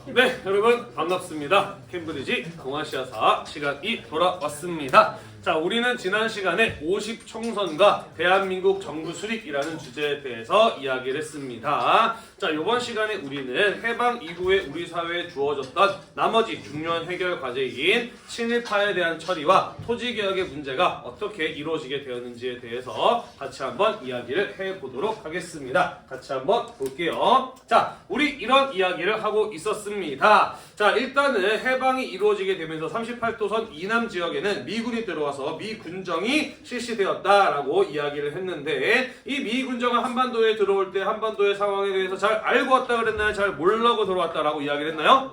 네, 여러분 반갑습니다. 캠브리지 동아시아사 시간이 돌아왔습니다. 자, 우리는 지난 시간에 50 총선과 대한민국 정부 수립이라는 주제에 대해서 이야기를 했습니다. 자, 이번 시간에 우리는 해방 이후에 우리 사회에 주어졌던 나머지 중요한 해결 과제인 친일파에 대한 처리와 토지개혁의 문제가 어떻게 이루어지게 되었는지에 대해서 같이 한번 이야기를 해보도록 하겠습니다. 같이 한번 볼게요. 자, 우리 이런 이야기를 하고 있었습니다. 자, 일단은 해방이 이루어지게 되면서 38도선 이남 지역에는 미군이 들어와서 미군정이 실시되었다라고 이야기를 했는데, 이 미군정은 한반도에 들어올 때 한반도의 상황에 대해서 잘 알고 왔다 그랬나요? 잘 모르고 들어왔다라고 이야기를 했나요?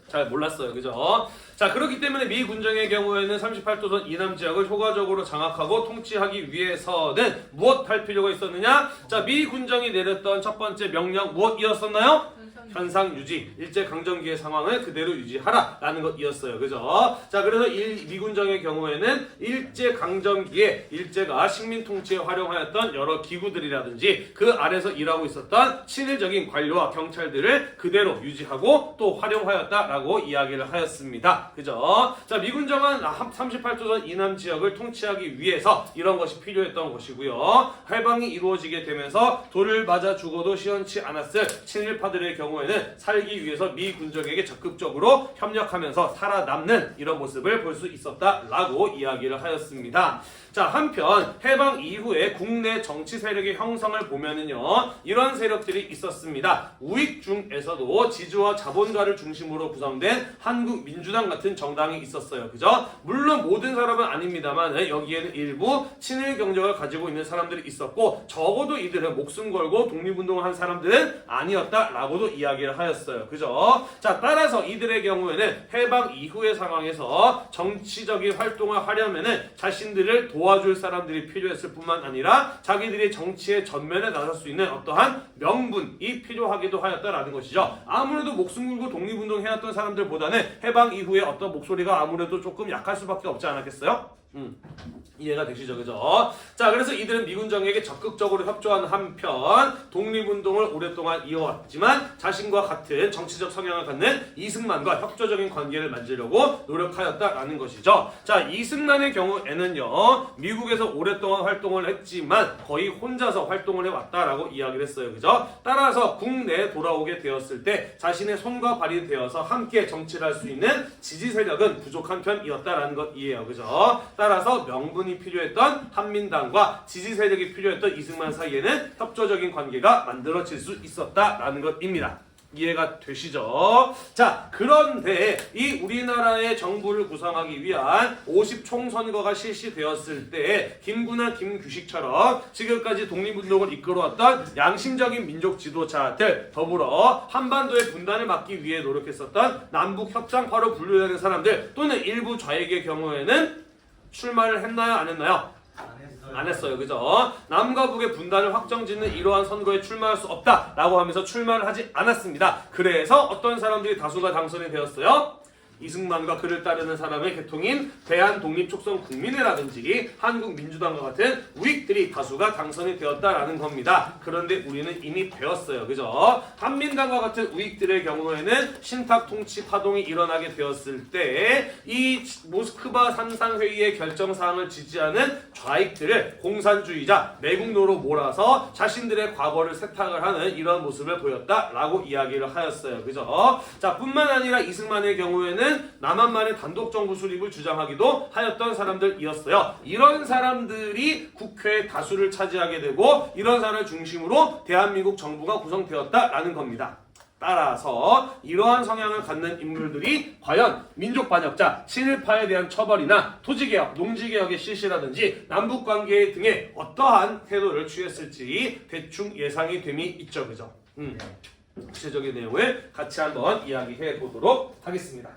잘 몰랐어요. 그죠? 자, 그렇기 때문에 미 군정의 경우에는 38도선 이남 지역을 효과적으로 장악하고 통치하기 위해서는 무엇 할 필요가 있었느냐? 자, 미 군정이 내렸던 첫 번째 명령 무엇이었었나요? 현상 유지, 일제 강점기의 상황을 그대로 유지하라 라는 것이었어요. 그죠? 자, 그래서 미군정의 경우에는 일제 강점기에 일제가 식민 통치에 활용하였던 여러 기구들이라든지 그 아래서 일하고 있었던 친일적인 관료와 경찰들을 그대로 유지하고 또 활용하였다라고 이야기를 하였습니다. 그죠? 자, 미군정은 38도선 이남 지역을 통치하기 위해서 이런 것이 필요했던 것이고요. 해방이 이루어지게 되면서 돌을 맞아 죽어도 시원치 않았을 친일파들의 경우에는 살기 위해서 미 군정에게 적극적으로 협력하면서 살아남는 이런 모습을 볼 수 있었다라고 이야기를 하였습니다. 자, 한편 해방 이후에 국내 정치 세력의 형성을 보면은요, 이런 세력들이 있었습니다. 우익 중에서도 지주와 자본가를 중심으로 구성된 한국민주당 같은 정당이 있었어요. 그죠? 물론 모든 사람은 아닙니다만 여기에는 일부 친일 경력을 가지고 있는 사람들이 있었고, 적어도 이들은 목숨 걸고 독립운동을 한 사람들은 아니었다라고도 이야기를 하였어요. 그죠? 자, 따라서 이들의 경우에는 해방 이후의 상황에서 정치적인 활동을 하려면은 자신들을 도와줄 사람들이 필요했을 뿐만 아니라 자기들이 정치의 전면에 나설 수 있는 어떠한 명분이 필요하기도 하였다라는 것이죠. 아무래도 목숨 걸고 독립운동 해왔던 사람들보다는 해방 이후에 어떤 목소리가 아무래도 조금 약할 수밖에 없지 않았겠어요? 이해가 되시죠? 그죠? 자, 그래서 이들은 미군정에게 적극적으로 협조하는 한편 독립운동을 오랫동안 이어왔지만 자신과 같은 정치적 성향을 갖는 이승만과 협조적인 관계를 만들려고 노력하였다라는 것이죠. 자, 이승만의 경우에는요, 미국에서 오랫동안 활동을 했지만 거의 혼자서 활동을 해왔다라고 이야기를 했어요. 그죠? 따라서 국내에 돌아오게 되었을 때 자신의 손과 발이 되어서 함께 정치를 할 수 있는 지지 세력은 부족한 편이었다라는 것이에요. 그죠? 따라서 명분이 필요했던 한민당과 지지 세력이 필요했던 이승만 사이에는 협조적인 관계가 만들어질 수 있었다라는 것입니다. 이해가 되시죠? 자, 그런데 이 우리나라의 정부를 구성하기 위한 50 총선거가 실시되었을 때 김구나 김규식처럼 지금까지 독립운동을 이끌어왔던 양심적인 민족 지도자들, 더불어 한반도의 분단을 막기 위해 노력했었던 남북협상파로 분류되는 사람들 또는 일부 좌익의 경우에는 출마를 했나요? 안 했나요? 안 했어요. 그죠? 남과 북의 분단을 확정짓는 이러한 선거에 출마할 수 없다라고 하면서 출마를 하지 않았습니다. 그래서 어떤 사람들이 다수가 당선이 되었어요? 이승만과 그를 따르는 사람의 계통인 대한독립촉선국민회라든지 한국민주당과 같은 우익들이 다수가 당선이 되었다라는 겁니다. 그런데 우리는 이미 배웠어요. 그죠? 한민당과 같은 우익들의 경우에는 신탁 통치 파동이 일어나게 되었을 때 이 모스크바 삼상회의의 결정사항을 지지하는 좌익들을 공산주의자, 매국노로 몰아서 자신들의 과거를 세탁을 하는 이런 모습을 보였다라고 이야기를 하였어요. 그죠? 자, 뿐만 아니라 이승만의 경우에는 남한만의 단독 정부 수립을 주장하기도 하였던 사람들이었어요. 이런 사람들이 국회의 다수를 차지하게 되고 이런 사람을 중심으로 대한민국 정부가 구성되었다라는 겁니다. 따라서 이러한 성향을 갖는 인물들이 과연 민족 반역자, 친일파에 대한 처벌이나 토지개혁, 농지개혁의 실시라든지 남북관계 등의 어떠한 태도를 취했을지 대충 예상이 됨이 있죠. 그죠? 구체적인 내용을 같이 한번 이야기해 보도록 하겠습니다.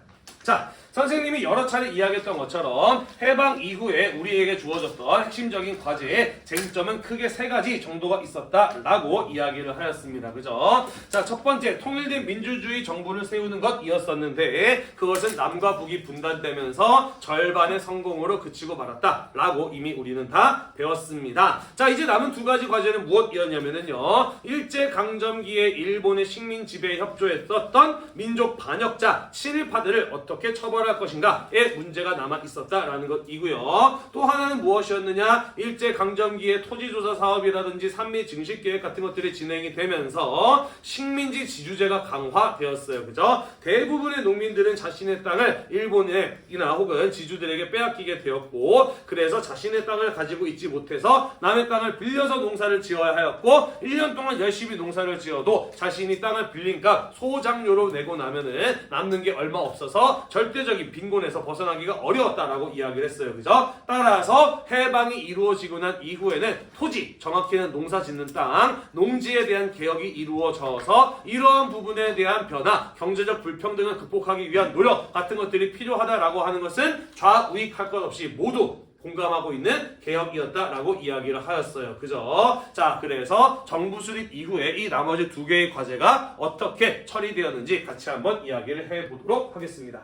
자, 선생님이 여러 차례 이야기했던 것처럼 해방 이후에 우리에게 주어졌던 핵심적인 과제의 쟁점은 크게 세 가지 정도가 있었다라고 이야기를 하였습니다. 그죠? 자, 첫 번째, 통일된 민주주의 정부를 세우는 것이었었는데 그것은 남과 북이 분단되면서 절반의 성공으로 그치고 말았다라고 이미 우리는 다 배웠습니다. 자, 이제 남은 두 가지 과제는 무엇이었냐면요. 일제강점기에 일본의 식민 지배에 협조했었던 민족 반역자 친일파들을 어떻게 처벌할 것인가의 문제가 남아 있었다라는 것이고요. 또 하나는 무엇이었느냐? 일제강점기에 토지조사 사업이라든지 산미 증식계획 같은 것들이 진행이 되면서 식민지 지주제가 강화되었어요. 그죠? 대부분의 농민들은 자신의 땅을 일본이나 혹은 지주들에게 빼앗기게 되었고, 그래서 자신의 땅을 가지고 있지 못해서 남의 땅을 빌려서 농사를 지어야 하였고, 1년 동안 열심히 농사를 지어도 자신이 땅을 빌린 값 소장료로 내고 나면은 남는 게 얼마 없어서 절대적인 빈곤에서 벗어나기가 어려웠다라고 이야기를 했어요. 그죠? 따라서 해방이 이루어지고 난 이후에는 토지, 정확히는 농사 짓는 땅, 농지에 대한 개혁이 이루어져서 이러한 부분에 대한 변화, 경제적 불평등을 극복하기 위한 노력 같은 것들이 필요하다라고 하는 것은 좌우익할 것 없이 모두 공감하고 있는 개혁이었다라고 이야기를 하였어요. 그죠? 자, 그래서 정부 수립 이후에 이 나머지 두 개의 과제가 어떻게 처리되었는지 같이 한번 이야기를 해보도록 하겠습니다.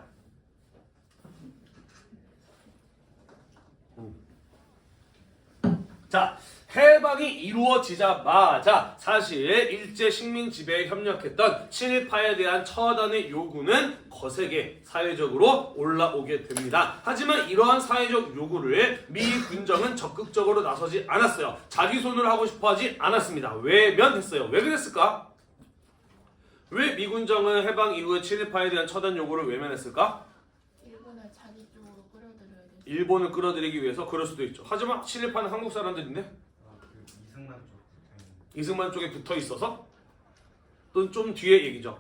자, 해방이 이루어지자마자 사실 일제 식민 지배에 협력했던 친일파에 대한 처단의 요구는 거세게 사회적으로 올라오게 됩니다. 하지만 이러한 사회적 요구를 미 군정은 적극적으로 나서지 않았어요. 자기 손으로 하고 싶어 하지 않았습니다. 외면했어요. 왜 그랬을까? 왜 미군정은 해방 이후에 친일파에 대한 처단 요구를 외면했을까? 일본을 자기 쪽으로 끌어들여야 돼. 일본을 끌어들이기 위해서. 그럴 수도 있죠. 하지만 친일파는 한국 사람들인데 이승만 쪽에 붙어 있어서? 또 좀 뒤에 얘기죠.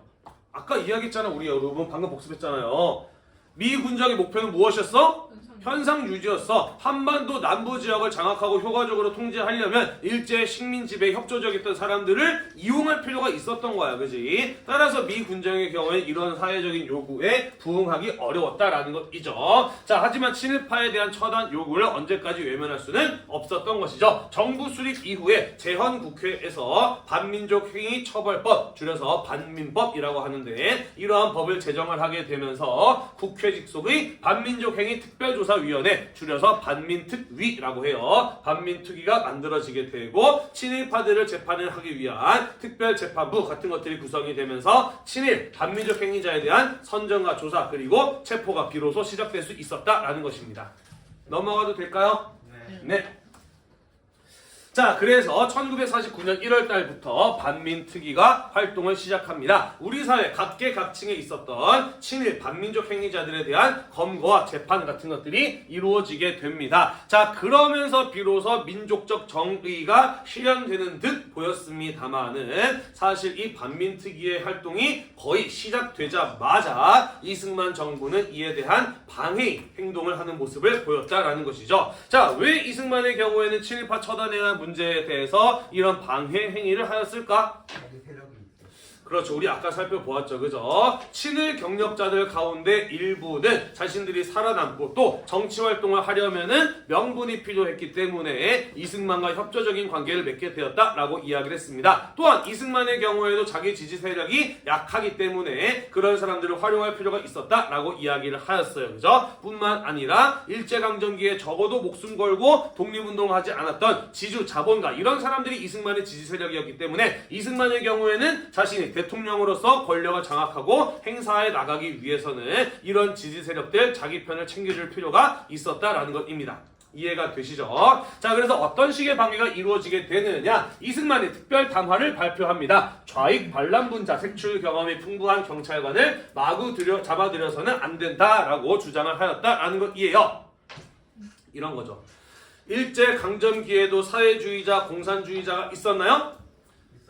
아까 이야기했잖아. 우리 여러분 방금 복습했잖아요. 미 군정의 목표는 무엇이었어? 현상 유지였어. 한반도 남부 지역을 장악하고 효과적으로 통제하려면 일제 식민 지배에 협조적이었던 사람들을 이용할 필요가 있었던 거야. 그지? 따라서 미 군정의 경우에 이런 사회적인 요구에 부응하기 어려웠다라는 것이죠. 자, 하지만 친일파에 대한 처단 요구를 언제까지 외면할 수는 없었던 것이죠. 정부 수립 이후에 재헌국회에서 반민족 행위 처벌법, 줄여서 반민법이라고 하는데, 이러한 법을 제정을 하게 되면서 국회 직속의 반민족 행위 특별조사 위원회, 줄여서 반민특위라고 해요. 반민특위가 만들어지게 되고 친일파들을 재판을 하기 위한 특별재판부 같은 것들이 구성이 되면서 친일 반민족 행위자에 대한 선정과 조사 그리고 체포가 비로소 시작될 수 있었다라는 것입니다. 넘어가도 될까요? 네. 자, 그래서 1949년 1월 달부터 반민특위가 활동을 시작합니다. 우리 사회 각계각층에 있었던 친일 반민족 행위자들에 대한 검거와 재판 같은 것들이 이루어지게 됩니다. 자, 그러면서 비로소 민족적 정의가 실현되는 듯 보였습니다만은 사실 이 반민특위의 활동이 거의 시작되자마자 이승만 정부는 이에 대한 방해 행동을 하는 모습을 보였다라는 것이죠. 자, 왜 이승만의 경우에는 친일파 처단에 대한 문제에 대해서 이런 방해 행위를 하였을까? 그렇죠. 우리 아까 살펴보았죠. 그죠? 친일 경력자들 가운데 일부는 자신들이 살아남고 또 정치활동을 하려면은 명분이 필요했기 때문에 이승만과 협조적인 관계를 맺게 되었다라고 이야기를 했습니다. 또한 이승만의 경우에도 자기 지지 세력이 약하기 때문에 그런 사람들을 활용할 필요가 있었다라고 이야기를 하였어요. 그죠? 뿐만 아니라 일제강점기에 적어도 목숨 걸고 독립운동하지 않았던 지주 자본가 이런 사람들이 이승만의 지지 세력이었기 때문에 이승만의 경우에는 자신이 대통령으로서 권력을 장악하고 행사해 나가기 위해서는 이런 지지 세력들 자기 편을 챙겨줄 필요가 있었다라는 것입니다. 이해가 되시죠? 자, 그래서 어떤 식의 방해가 이루어지게 되느냐? 이승만이 특별 담화를 발표합니다. 좌익 반란분자 색출 경험이 풍부한 경찰관을 마구 잡아들여서는 안 된다라고 주장을 하였다라는 것이에요. 이런 거죠. 일제 강점기에도 사회주의자, 공산주의자가 있었나요?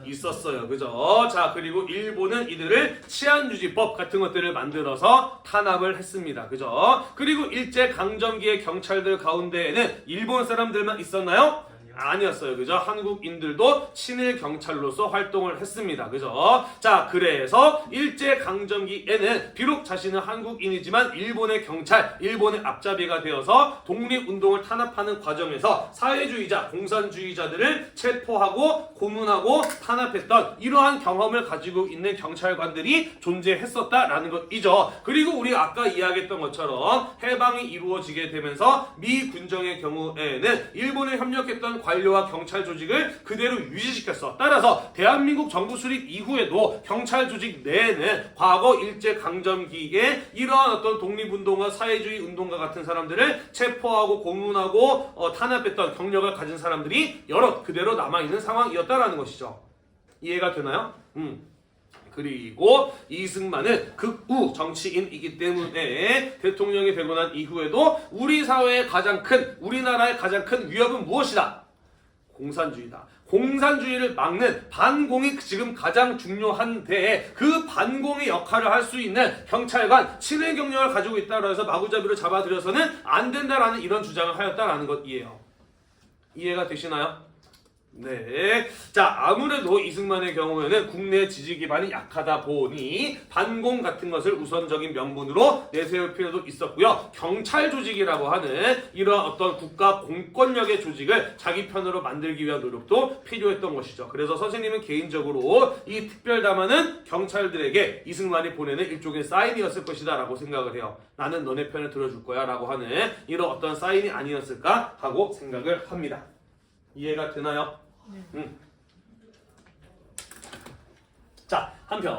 있었어요. 그죠? 자, 그리고 일본은 이들을 치안유지법 같은 것들을 만들어서 탄압을 했습니다. 그죠? 그리고 일제 강점기의 경찰들 가운데에는 일본 사람들만 있었나요? 아니었어요. 그죠? 한국인들도 친일 경찰로서 활동을 했습니다. 그죠? 자, 그래서 일제 강점기에는 비록 자신은 한국인이지만 일본의 경찰, 일본의 앞잡이가 되어서 독립운동을 탄압하는 과정에서 사회주의자, 공산주의자들을 체포하고 고문하고 탄압했던 이러한 경험을 가지고 있는 경찰관들이 존재했었다라는 것이죠. 그리고 우리가 아까 이야기했던 것처럼 해방이 이루어지게 되면서 미 군정의 경우에는 일본에 협력했던 관료와 경찰 조직을 그대로 유지시켰어. 따라서 대한민국 정부 수립 이후에도 경찰 조직 내에는 과거 일제 강점기에 이러한 어떤 독립운동가, 사회주의 운동가 같은 사람들을 체포하고 고문하고 탄압했던 경력을 가진 사람들이 여럿 그대로 남아있는 상황이었다라는 것이죠. 이해가 되나요? 그리고 이승만은 극우 정치인이기 때문에 대통령이 되고 난 이후에도 우리 사회의 가장 큰, 우리나라의 가장 큰 위협은 무엇이다? 공산주의다. 공산주의를 막는 반공이 지금 가장 중요한데 그 반공의 역할을 할 수 있는 경찰관, 친일 경력을 가지고 있다고 해서 마구잡이로 잡아들여서는 안 된다라는 이런 주장을 하였다라는 것이에요. 이해가 되시나요? 네. 자, 아무래도 이승만의 경우에는 국내 지지 기반이 약하다 보니 반공 같은 것을 우선적인 명분으로 내세울 필요도 있었고요. 경찰 조직이라고 하는 이러한 어떤 국가 공권력의 조직을 자기 편으로 만들기 위한 노력도 필요했던 것이죠. 그래서 선생님은 개인적으로 이 특별담화는 경찰들에게 이승만이 보내는 일종의 사인이었을 것이다 라고 생각을 해요. 나는 너네 편을 들어줄 거야 라고 하는 이런 어떤 사인이 아니었을까 하고 생각을 합니다. 이해가 되나요? 자, 한편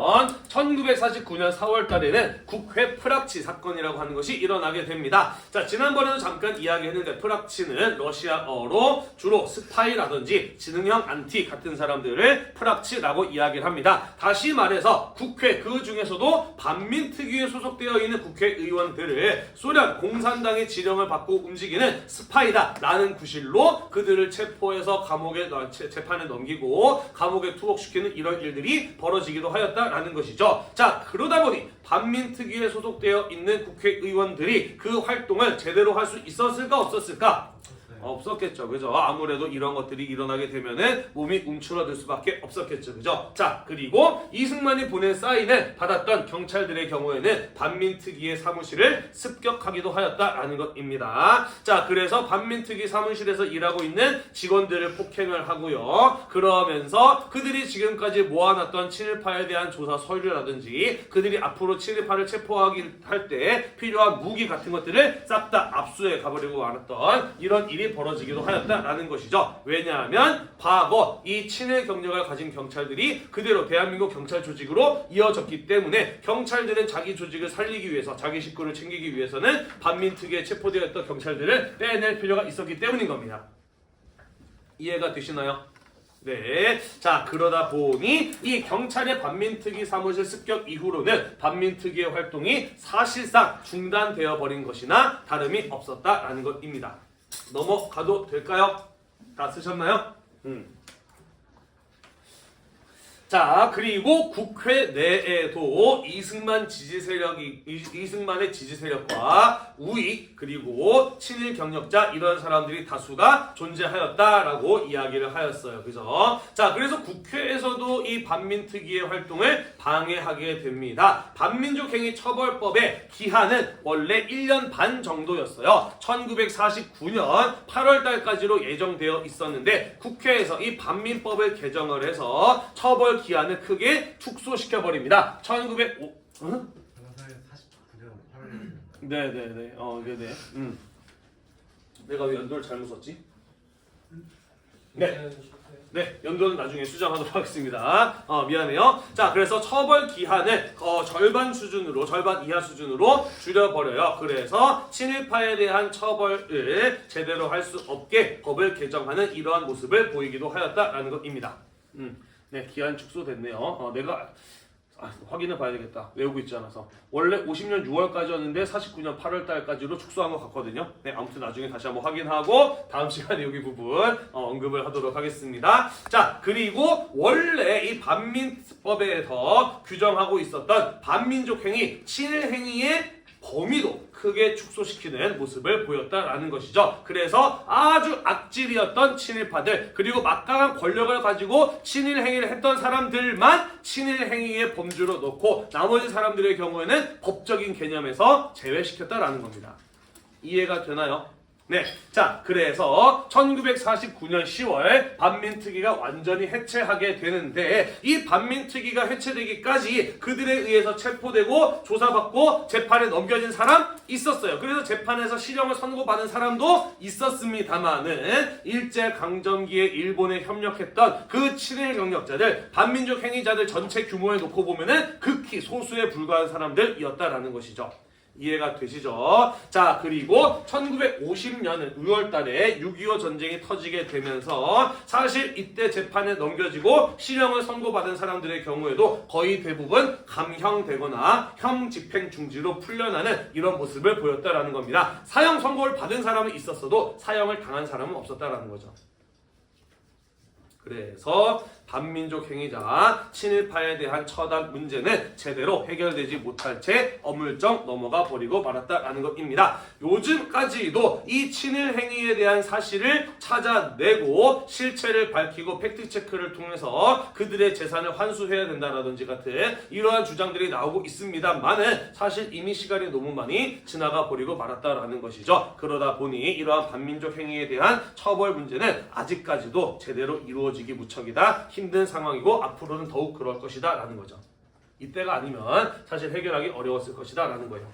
1949년 4월 달에는 국회 프락치 사건이라고 하는 것이 일어나게 됩니다. 자, 지난번에도 잠깐 이야기했는데 프락치는 러시아어로 주로 스파이라든지 지능형 안티 같은 사람들을 프락치라고 이야기를 합니다. 다시 말해서 국회 그 중에서도 반민특위에 소속되어 있는 국회의원들을 소련 공산당의 지령을 받고 움직이는 스파이다라는 구실로 그들을 체포해서 감옥에 재판에 넘기고 감옥에 투옥시키는 이런 일들이 벌어지기도 하였다라는 것이죠. 자, 그러다 보니 반민특위에 소속되어 있는 국회의원들이 그 활동을 제대로 할 수 있었을까 없었을까? 없었겠죠. 그죠? 아무래도 이런 것들이 일어나게 되면은 몸이 움츠러들 수밖에 없었겠죠. 그죠? 자, 그리고 이승만이 보낸 사인을 받았던 경찰들의 경우에는 반민특위의 사무실을 습격하기도 하였다라는 것입니다. 자, 그래서 반민특위 사무실에서 일하고 있는 직원들을 폭행을 하고요. 그러면서 그들이 지금까지 모아놨던 친일파에 대한 조사 서류라든지 그들이 앞으로 친일파를 체포할 때 필요한 무기 같은 것들을 싹 다 압수해 가버리고 말았던 이런 일이 벌어지기도 하였다라는 것이죠. 왜냐하면 과거 이 친일 경력을 가진 경찰들이 그대로 대한민국 경찰 조직으로 이어졌기 때문에 경찰들은 자기 조직을 살리기 위해서 자기 식구를 챙기기 위해서는 반민특위에 체포되었던 경찰들을 빼낼 필요가 있었기 때문인 겁니다. 이해가 되시나요? 네. 자, 그러다 보니 이 경찰의 반민특위 사무실 습격 이후로는 반민특위의 활동이 사실상 중단되어 버린 것이나 다름이 없었다라는 것입니다. 넘어가도 될까요? 다 쓰셨나요? 자, 그리고 국회 내에도 이승만의 지지 세력과 우익 그리고 친일 경력자 이런 사람들이 다수가 존재하였다라고 이야기를 하였어요. 그죠? 자, 그래서 국회에서도 이 반민특위의 활동을 방해하게 됩니다. 반민족행위 처벌법의 기한은 원래 1년 반 정도였어요. 1949년 8월 달까지로 예정되어 있었는데 국회에서 이 반민법을 개정을 해서 처벌 기한을 크게 축소시켜 버립니다. 1949년 8월. 네네네. 네네. 내가 왜 연도를 잘못 썼지? 네. 네, 연도는 나중에 수정하도록 하겠습니다. 미안해요. 자, 그래서 처벌 기한을 절반 이하 수준으로 줄여버려요. 그래서 친일파에 대한 처벌을 제대로 할 수 없게 법을 개정하는 이러한 모습을 보이기도 하였다라는 것입니다. 네, 기한 축소됐네요. 내가 확인해 봐야 되겠다. 외우고 있지 않아서. 원래 50년 6월까지였는데 49년 8월달까지로 축소한 것 같거든요. 네, 아무튼 나중에 다시 한번 확인하고 다음 시간에 여기 부분 언급을 하도록 하겠습니다. 자, 그리고 원래 이 반민법에서 규정하고 있었던 반민족행위, 친일행위의 범위도 크게 축소시키는 모습을 보였다라는 것이죠. 그래서 아주 악질이었던 친일파들 그리고 막강한 권력을 가지고 친일 행위를 했던 사람들만 친일 행위의 범주로 놓고 나머지 사람들의 경우에는 법적인 개념에서 제외시켰다라는 겁니다. 이해가 되나요? 네. 자, 그래서 1949년 10월 반민특위가 완전히 해체하게 되는데 이 반민특위가 해체되기까지 그들에 의해서 체포되고 조사받고 재판에 넘겨진 사람 있었어요. 그래서 재판에서 실형을 선고받은 사람도 있었습니다만은 일제강점기에 일본에 협력했던 그 친일 경력자들, 반민족 행위자들 전체 규모에 놓고 보면은 극히 소수에 불과한 사람들이었다라는 것이죠. 이해가 되시죠? 자, 그리고 1950년 6월 달에 6.25 전쟁이 터지게 되면서 사실 이때 재판에 넘겨지고 실형을 선고받은 사람들의 경우에도 거의 대부분 감형되거나 형 집행 중지로 풀려나는 이런 모습을 보였다라는 겁니다. 사형 선고를 받은 사람은 있었어도 사형을 당한 사람은 없었다라는 거죠. 그래서 반민족 행위자 친일파에 대한 처단 문제는 제대로 해결되지 못할 채 어물쩍 넘어가 버리고 말았다라는 것입니다. 요즘까지도 이 친일 행위에 대한 사실을 찾아내고 실체를 밝히고 팩트체크를 통해서 그들의 재산을 환수해야 된다라든지 같은 이러한 주장들이 나오고 있습니다만은 사실 이미 시간이 너무 많이 지나가 버리고 말았다라는 것이죠. 그러다 보니 이러한 반민족 행위에 대한 처벌 문제는 아직까지도 제대로 이루어지기 무척이다 힘든 상황이고 앞으로는 더욱 그럴 것이다 라는 거죠. 이때가 아니면 사실 해결하기 어려웠을 것이다 라는 거예요.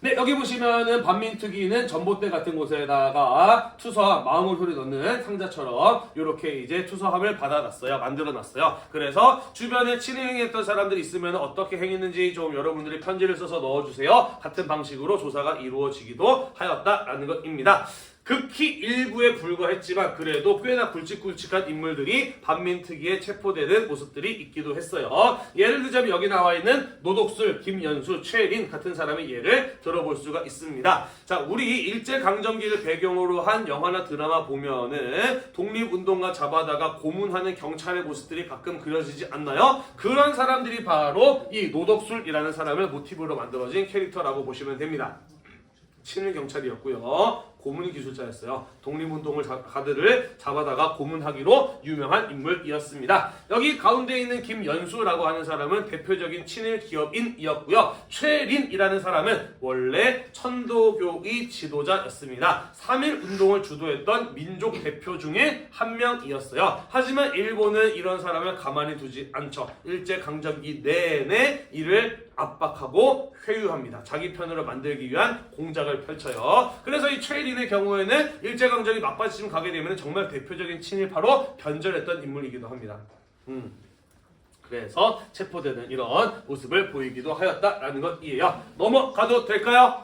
네, 여기 보시면은 반민특위는 전봇대 같은 곳에다가 투서함, 마음을 소리 넣는 상자처럼 이렇게 이제 투서함을 받아놨어요. 만들어놨어요. 그래서 주변에 친행했던 사람들이 있으면 어떻게 행했는지 좀 여러분들이 편지를 써서 넣어주세요. 같은 방식으로 조사가 이루어지기도 하였다라는 것입니다. 극히 일부에 불과했지만 그래도 꽤나 굵직굵직한 인물들이 반민특위에 체포되는 모습들이 있기도 했어요. 예를 들자면 여기 나와 있는 노독술, 김연수, 최린 같은 사람의 예를 들어볼 수가 있습니다. 자, 우리 일제강점기를 배경으로 한 영화나 드라마 보면은 독립운동가 잡아다가 고문하는 경찰의 모습들이 가끔 그려지지 않나요? 그런 사람들이 바로 이 노독술이라는 사람을 모티브로 만들어진 캐릭터라고 보시면 됩니다. 친일 경찰이었고요. 고문 기술자였어요. 독립운동을 가들을 잡아다가 고문하기로 유명한 인물이었습니다. 여기 가운데 있는 김연수라고 하는 사람은 대표적인 친일 기업인이었고요. 최린이라는 사람은 원래 천도교의 지도자였습니다. 3.1 운동을 주도했던 민족 대표 중에 한 명이었어요. 하지만 일본은 이런 사람을 가만히 두지 않죠. 일제강점기 내내 이를 압박하고 회유합니다. 자기 편으로 만들기 위한 공작을 펼쳐요. 그래서 이 최린의 경우에는 일제강점기 막바지쯤 가게 되면 정말 대표적인 친일파로 변절했던 인물이기도 합니다. 그래서 체포되는 이런 모습을 보이기도 하였다라는 것이에요. 넘어가도 될까요?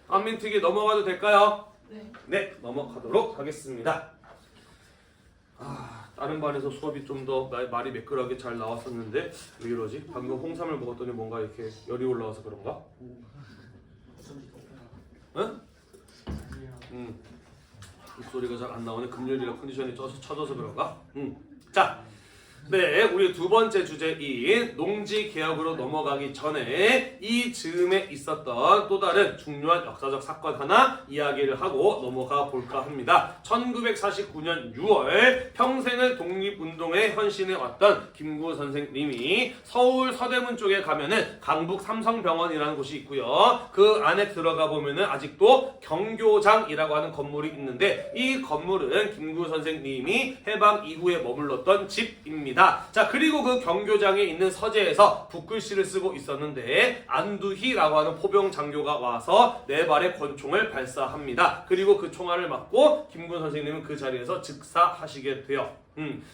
반민특위 넘어가도 될까요? 네. 네, 넘어가도록 하겠습니다. 다른 반에서 수업이 좀 더 말이 매끄럽게 잘 나왔었는데 왜 이러지? 방금 홍삼을 먹었더니 뭔가 이렇게 열이 올라와서 그런가? 응? 목소리가 잘 안 나오네. 금요일이라 컨디션이 쳐져서 그런가? 자, 네, 우리 두 번째 주제인 농지 개혁으로 넘어가기 전에 이 즈음에 있었던 또 다른 중요한 역사적 사건 하나 이야기를 하고 넘어가 볼까 합니다. 1949년 6월 평생을 독립운동에 헌신해 왔던 김구 선생님이 서울 서대문 쪽에 가면은 강북 삼성병원이라는 곳이 있고요. 그 안에 들어가 보면은 아직도 경교장이라고 하는 건물이 있는데 이 건물은 김구 선생님이 해방 이후에 머물렀던 집입니다. 자, 그리고 그 경교장에 있는 서재에서 붓글씨를 쓰고 있었는데 안두희라고 하는 포병 장교가 와서 4발의 권총을 발사합니다. 그리고 그 총알을 맞고 김구 선생님은 그 자리에서 즉사하시게 돼요.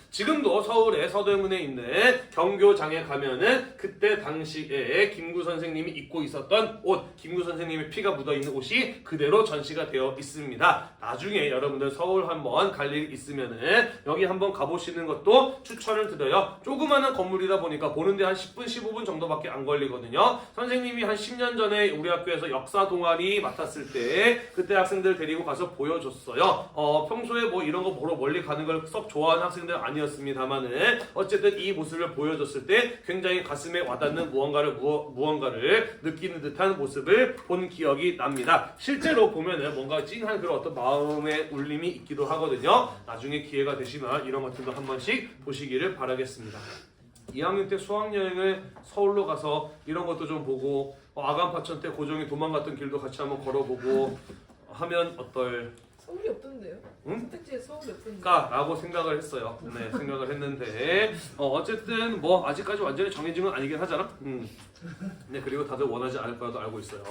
지금도 서울의 서대문에 있는 경교장에 가면은 그때 당시에 김구 선생님이 입고 있었던 옷, 김구 선생님의 피가 묻어있는 옷이 그대로 전시가 되어 있습니다. 나중에 여러분들 서울 한번 갈 일 있으면은 여기 한번 가보시는 것도 추천을 드려요. 조그마한 건물이다 보니까 보는데 한 10분, 15분 정도밖에 안 걸리거든요. 선생님이 한 10년 전에 우리 학교에서 역사 동아리 맡았을 때 그때 학생들 데리고 가서 보여줬어요. 평소에 뭐 이런 거 보러 멀리 가는 걸 썩 좋아하는 학생들 아니었습니다만은 어쨌든 이 모습을 보여줬을 때 굉장히 가슴에 와닿는 무언가를 느끼는 듯한 모습을 본 기억이 납니다. 실제로 보면은 뭔가 찡한 그런 어떤 마음의 울림이 있기도 하거든요. 나중에 기회가 되시면 이런 것들도 한 번씩 보시기를 바라겠습니다. 2학년 때 수학여행을 서울로 가서 이런 것도 좀 보고 아간파천 때 고종이 도망갔던 길도 같이 한번 걸어보고 하면 어떨 서울이 없던데요? 응? 선택지에 서울이 없던데. 라고 생각을 했어요. 네, 생각을 했는데 어쨌든 뭐 아직까지 완전히 정해진 건 아니긴 하잖아. 네, 그리고 다들 원하지 않을 거라도 알고 있어요.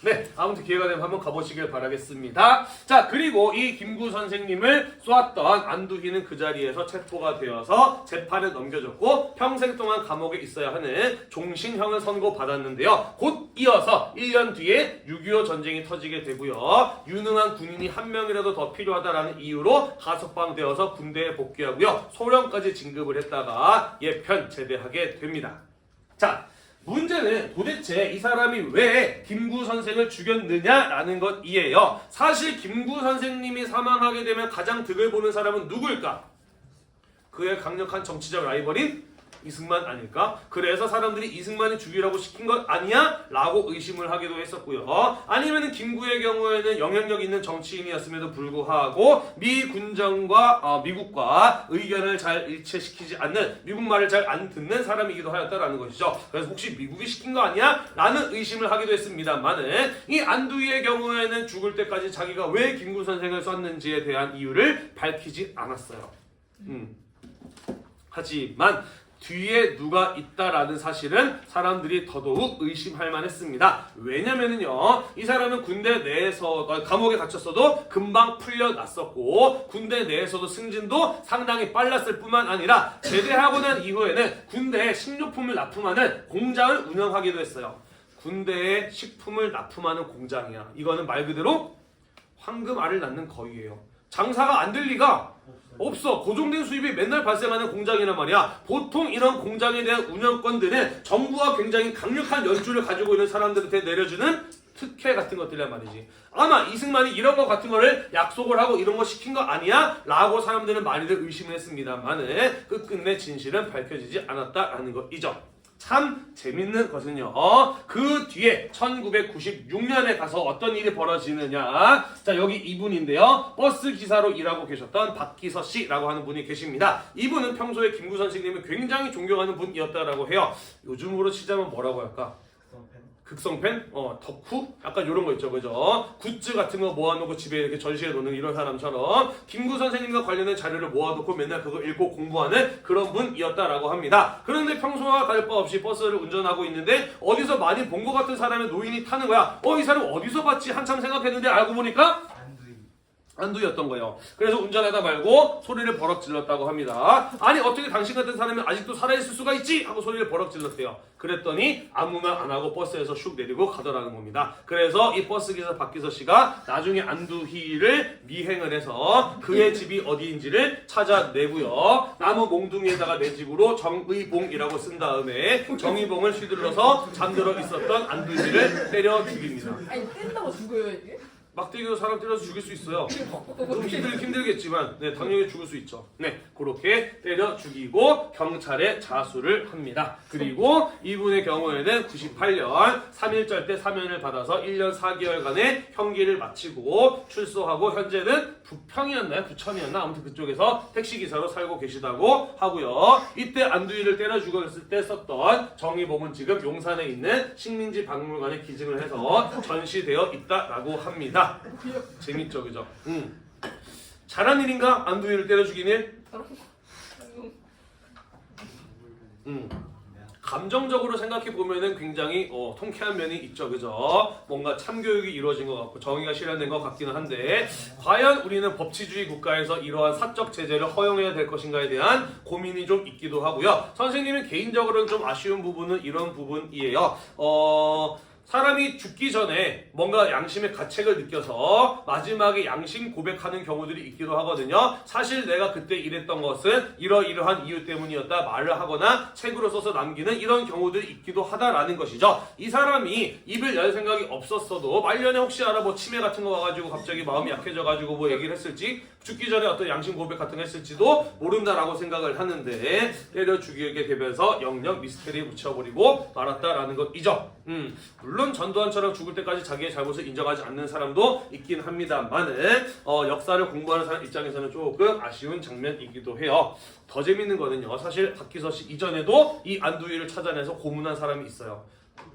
네, 아무튼 기회가 되면 한번 가보시길 바라겠습니다. 자, 그리고 이 김구 선생님을 쏘았던 안두희는 그 자리에서 체포가 되어서 재판에 넘겨졌고 평생 동안 감옥에 있어야 하는 종신형을 선고받았는데요. 곧 이어서 1년 뒤에 6.25 전쟁이 터지게 되고요. 유능한 군인이 한 명이라도 더 필요하다라는 이유로 가석방되어서 군대에 복귀하고요. 소령까지 진급을 했다가 예편 제대하게 됩니다. 자, 문제는 도대체 이 사람이 왜 김구 선생을 죽였느냐라는 것이에요. 사실 김구 선생님이 사망하게 되면 가장 득을 보는 사람은 누구일까? 그의 강력한 정치적 라이벌인 이승만 아닐까? 그래서 사람들이 이승만이 죽이라고 시킨 것 아니야? 라고 의심을 하기도 했었고요. 아니면은 김구의 경우에는 영향력 있는 정치인이었음에도 불구하고 미 군정과 미국과 의견을 잘 일치시키지 않는, 미국 말을 잘 안 듣는 사람이기도 하였다라는 것이죠. 그래서 혹시 미국이 시킨 거 아니야? 라는 의심을 하기도 했습니다만은 이 안두희의 경우에는 죽을 때까지 자기가 왜 김구 선생을 썼는지에 대한 이유를 밝히지 않았어요. 하지만 뒤에 누가 있다라는 사실은 사람들이 더더욱 의심할 만했습니다. 왜냐면은요, 이 사람은 군대 내에서 감옥에 갇혔어도 금방 풀려났었고 군대 내에서도 승진도 상당히 빨랐을 뿐만 아니라 제대하고 난 이후에는 군대에 식료품을 납품하는 공장을 운영하기도 했어요. 군대에 식품을 납품하는 공장이야. 이거는 말 그대로 황금알을 낳는 거위예요. 장사가 안 될 리가 없어. 고정된 수입이 맨날 발생하는 공장이란 말이야. 보통 이런 공장에 대한 운영권들은 정부가 굉장히 강력한 연주를 가지고 있는 사람들한테 내려주는 특혜 같은 것들이란 말이지. 아마 이승만이 이런 거 같은 거를 약속을 하고 이런 거 시킨 거 아니야? 라고 사람들은 많이들 의심을 했습니다만은 끝끝내 진실은 밝혀지지 않았다라는 것이죠. 참 재밌는 것은요, 그 뒤에 1996년에 가서 어떤 일이 벌어지느냐. 자, 여기 이분인데요. 버스 기사로 일하고 계셨던 박기서 씨라고 하는 분이 계십니다. 이분은 평소에 김구 선생님을 굉장히 존경하는 분이었다라고 해요. 요즘으로 치자면 뭐라고 할까? 극성팬? 덕후? 약간 이런 거 있죠, 그죠? 굿즈 같은 거 모아놓고 집에 이렇게 전시해 놓는 이런 사람처럼 김구 선생님과 관련된 자료를 모아놓고 맨날 그거 읽고 공부하는 그런 분이었다라고 합니다. 그런데 평소와 다를 바 없이 버스를 운전하고 있는데 어디서 많이 본 것 같은 사람의 노인이 타는 거야. 이 사람 어디서 봤지? 한참 생각했는데 알고 보니까 안두희였던 거예요. 그래서 운전하다 말고 소리를 버럭 질렀다고 합니다. 아니 어떻게 당신 같은 사람이 아직도 살아있을 수가 있지? 하고 소리를 버럭 질렀대요. 그랬더니 아무 말 안 하고 버스에서 슉 내리고 가더라는 겁니다. 그래서 이 버스기사 박기서 씨가 나중에 안두희를 미행을 해서 그의 집이 어디인지를 찾아내고요. 나무 몽둥이에다가 내 집으로 정의봉이라고 쓴 다음에 정의봉을 휘둘러서 잠들어 있었던 안두희를 때려 죽입니다. 아니 뗀다고 죽어요 이게? 막대기로 사람 때려서 죽일 수 있어요. 좀 힘들겠지만 네, 당연히 죽을 수 있죠. 네, 그렇게 때려 죽이고 경찰에 자수를 합니다. 그리고 이분의 경우에는 98년 3.1절 때 사면을 받아서 1년 4개월간의 형기를 마치고 출소하고 현재는 부평이었나요? 부천이었나? 아무튼 그쪽에서 택시기사로 살고 계시다고 하고요. 이때 안두희를 때려 죽였을 때 썼던 정의봉은 지금 용산에 있는 식민지 박물관에 기증을 해서 전시되어 있다라고 합니다. 재밌죠, 그죠? 잘한 일인가? 안두희를 때려 죽인 일? 감정적으로 생각해 보면은 굉장히 통쾌한 면이 있죠, 그죠? 뭔가 참교육이 이루어진 것 같고 정의가 실현된 것 같기는 한데 과연 우리는 법치주의 국가에서 이러한 사적 제재를 허용해야 될 것인가에 대한 고민이 좀 있기도 하고요. 선생님은 개인적으로는 좀 아쉬운 부분은 이런 부분이에요. 사람이 죽기 전에 뭔가 양심의 가책을 느껴서 마지막에 양심 고백하는 경우들이 있기도 하거든요. 사실 내가 그때 이랬던 것은 이러이러한 이유 때문이었다 말을 하거나 책으로 써서 남기는 이런 경우들이 있기도 하다라는 것이죠. 이 사람이 입을 열 생각이 없었어도 말년에 혹시 알아 뭐 치매 같은 거 와가지고 갑자기 마음이 약해져가지고 뭐 얘기를 했을지 죽기 전에 어떤 양심 고백 같은 거 했을지도 모른다라고 생각을 하는데 때려 죽이게 되면서 영영 미스테리에 묻혀버리고 말았다라는 것이죠. 물론 전두환처럼 죽을 때까지 자기의 잘못을 인정하지 않는 사람도 있긴 합니다만은 역사를 공부하는 사람 입장에서는 조금 아쉬운 장면이기도 해요. 더 재밌는 거는요. 사실 박기서씨 이전에도 이 안두희를 찾아내서 고문한 사람이 있어요.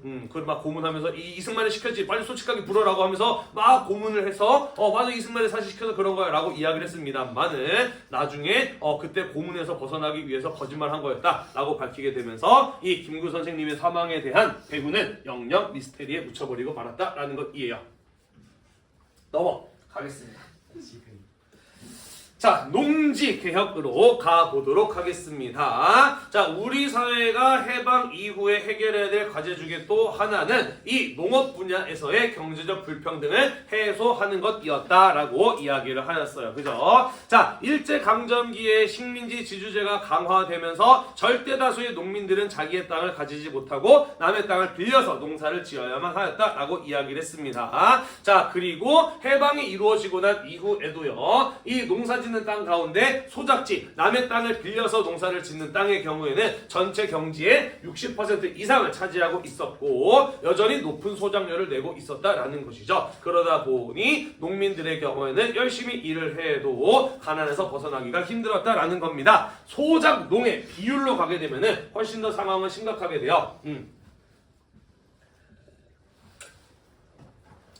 그걸 막 고문하면서 이승만이 시켰지 빨리 솔직하게 불어라고 하면서 막 고문을 해서 맞아 이승만이 사실 시켜서 그런 거야 라고 이야기를 했습니다만은 나중에 그때 고문에서 벗어나기 위해서 거짓말한 거였다 라고 밝히게 되면서 이 김구 선생님의 사망에 대한 배구는 영영 미스테리에 묻혀버리고 말았다 라는 것이에요. 넘어가겠습니다. 자, 농지 개혁으로 가보도록 하겠습니다. 자, 우리 사회가 해방 이후에 해결해야 될 과제 중에 또 하나는 이 농업 분야에서의 경제적 불평등을 해소하는 것이었다라고 이야기를 하였어요. 그죠? 자, 일제강점기에 식민지 지주제가 강화되면서 절대 다수의 농민들은 자기의 땅을 가지지 못하고 남의 땅을 빌려서 농사를 지어야만 하였다라고 이야기를 했습니다. 자, 그리고 해방이 이루어지고 난 이후에도요, 이 농사 짓는 땅 가운데 소작지, 남의 땅을 빌려서 농사를 짓는 땅의 경우에는 전체 경지의 60% 이상을 차지하고 있었고 여전히 높은 소작료를 내고 있었다라는 것이죠. 그러다 보니 농민들의 경우에는 열심히 일을 해도 가난에서 벗어나기가 힘들었다라는 겁니다. 소작농의 비율로 가게 되면은 훨씬 더 상황은 심각하게 돼요.